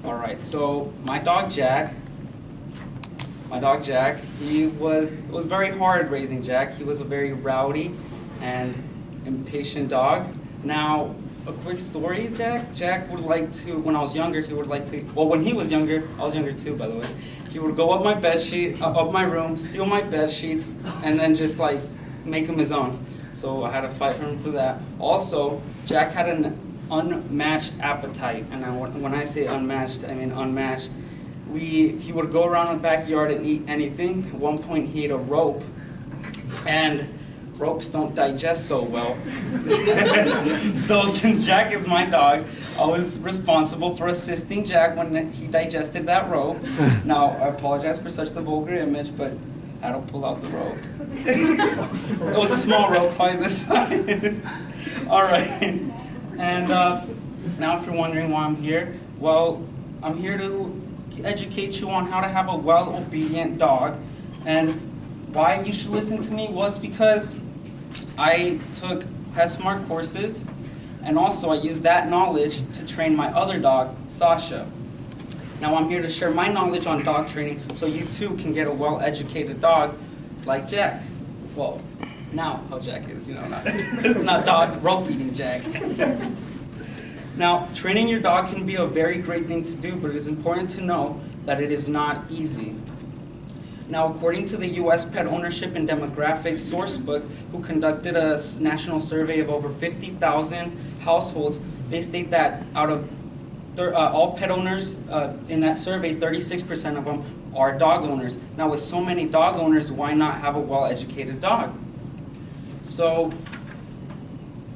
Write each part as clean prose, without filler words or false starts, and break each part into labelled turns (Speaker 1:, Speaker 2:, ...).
Speaker 1: All right, so my dog Jack, it was very hard raising Jack. He was a very rowdy and impatient dog. Now, a quick story, Jack would like to, when I was younger, he would like to, well, when he was younger, I was younger too, by the way, he would go up my bed sheet, up my room, steal my bed sheets, and then just like make them his own. So I had to fight for him for that. Also, Jack had an unmatched appetite, and when I say unmatched, I mean unmatched. He would go around the backyard and eat anything. At one point, he ate a rope, and ropes don't digest so well. So since Jack is my dog, I was responsible for assisting Jack when he digested that rope. Now, I apologize for such the vulgar image, but I had to pull out the rope. It was a small rope, probably this size. All right. And now if you're wondering why I'm here, well, I'm here to educate you on how to have a well-obedient dog. And why you should listen to me? Well, it's because I took PetSmart courses, and also I used that knowledge to train my other dog, Sasha. Now I'm here to share my knowledge on dog training so you too can get a well-educated dog like Jack. Well, now how Jack is, not dog rope-eating Jack. Now, training your dog can be a very great thing to do, but it is important to know that it is not easy. Now, according to the U.S. Pet Ownership and Demographics Sourcebook, who conducted a national survey of over 50,000 households, they state that out of all pet owners in that survey, 36% of them are dog owners. Now, with so many dog owners, why not have a well-educated dog? So,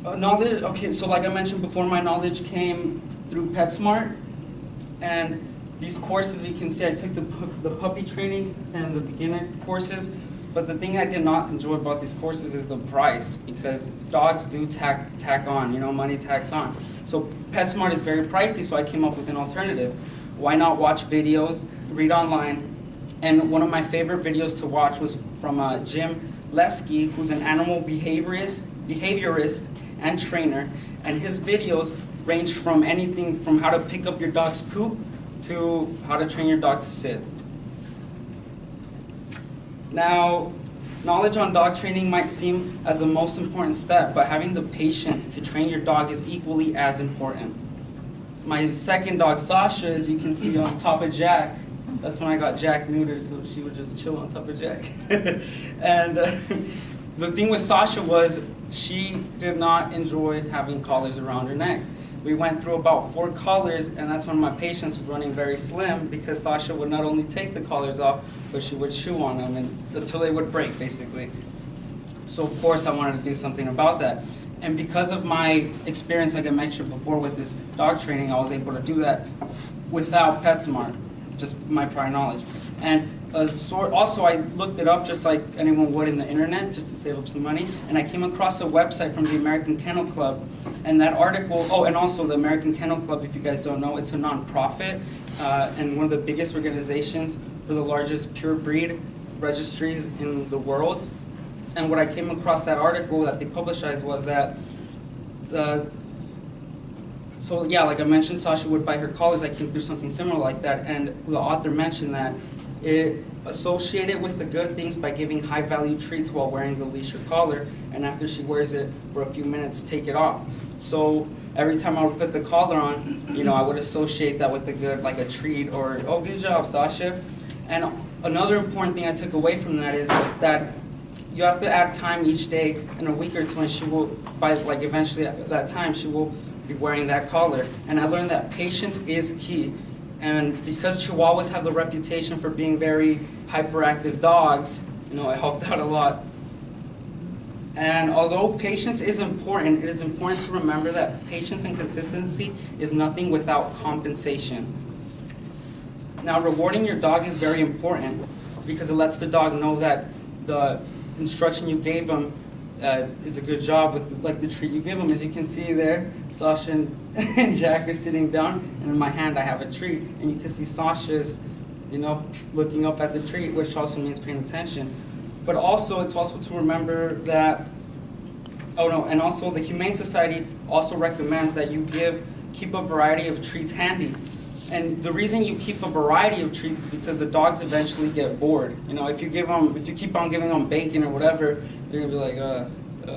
Speaker 1: knowledge. Okay, so like I mentioned before, my knowledge came through PetSmart, and these courses, you can see I took the puppy training and the beginner courses, but the thing I did not enjoy about these courses is the price, because dogs do tack on, money tacks on. So PetSmart is very pricey, so I came up with an alternative. Why not watch videos, read online? And one of my favorite videos to watch was from Jim Lesky, who's an animal behaviorist and trainer, and his videos range from anything from how to pick up your dog's poop to how to train your dog to sit. Now, knowledge on dog training might seem as the most important step, but having the patience to train your dog is equally as important. My second dog, Sasha, as you can see on top of Jack, that's when I got Jack neutered, so she would just chill on top of Jack. And the thing with Sasha was she did not enjoy having collars around her neck. We went through about 4 collars, and that's when my patience was running very slim, because Sasha would not only take the collars off, but she would chew on them until they would break, basically. So of course I wanted to do something about that. And because of my experience, like I mentioned before, with this dog training, I was able to do that without PetSmart, just my prior knowledge. And also, I looked it up just like anyone would in the internet, just to save up some money, and I came across a website from the American Kennel Club, and that article, and also the American Kennel Club, if you guys don't know, it's a non-profit, and one of the biggest organizations for the largest pure breed registries in the world. And what I came across that article that they publicized was that, so yeah, like I mentioned, Sasha would bite her collars. I came through something similar like that, and the author mentioned that it associated with the good things by giving high-value treats while wearing the leash or collar, and after she wears it for a few minutes, take it off. So every time I would put the collar on, I would associate that with the good, like a treat, or, oh, good job, Sasha. And another important thing I took away from that is that you have to add time each day in a week or two, and she will, eventually at that time, she will be wearing that collar. And I learned that patience is key. And because Chihuahuas have the reputation for being very hyperactive dogs, it helped out a lot. And although patience is important, it is important to remember that patience and consistency is nothing without compensation. Now, rewarding your dog is very important because it lets the dog know that the instruction you gave him is a good job with the treat you give him. As you can see there, Sasha and Jack are sitting down, and in my hand I have a treat, and you can see Sasha's, looking up at the treat, which also means paying attention. But also, it's also to remember that, and also the Humane Society also recommends that you keep a variety of treats handy. And the reason you keep a variety of treats is because the dogs eventually get bored. You know, if you keep on giving them bacon or whatever, they're gonna be like,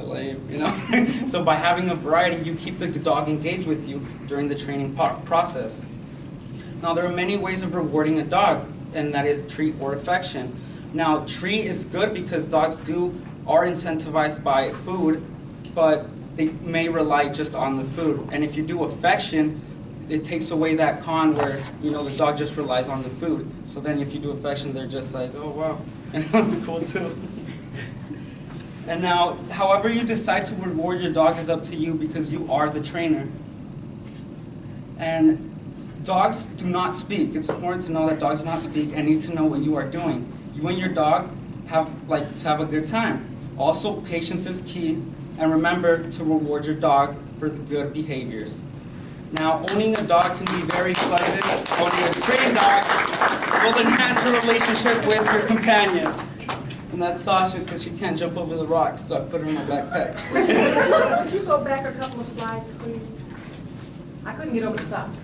Speaker 1: lame, you know. So by having a variety, you keep the dog engaged with you during the training process. Now, there are many ways of rewarding a dog, and that is treat or affection. Now, treat is good because dogs are incentivized by food, but they may rely just on the food. And if you do affection, it takes away that con where, you know, the dog just relies on the food. So then if you do affection, they're just like, oh, wow, and that's cool too. And now, however you decide to reward your dog is up to you because you are the trainer. And dogs do not speak. It's important to know that dogs do not speak and need to know what you are doing. You and your dog like to have a good time. Also, patience is key, and remember to reward your dog for the good behaviors. Now, owning a dog can be very pleasant. Owning a trained dog will enhance your relationship with your companion. And that's Sasha because she can't jump over the rocks, so I put her in my backpack.
Speaker 2: Could you go back a couple of slides, please? I couldn't get over the socks.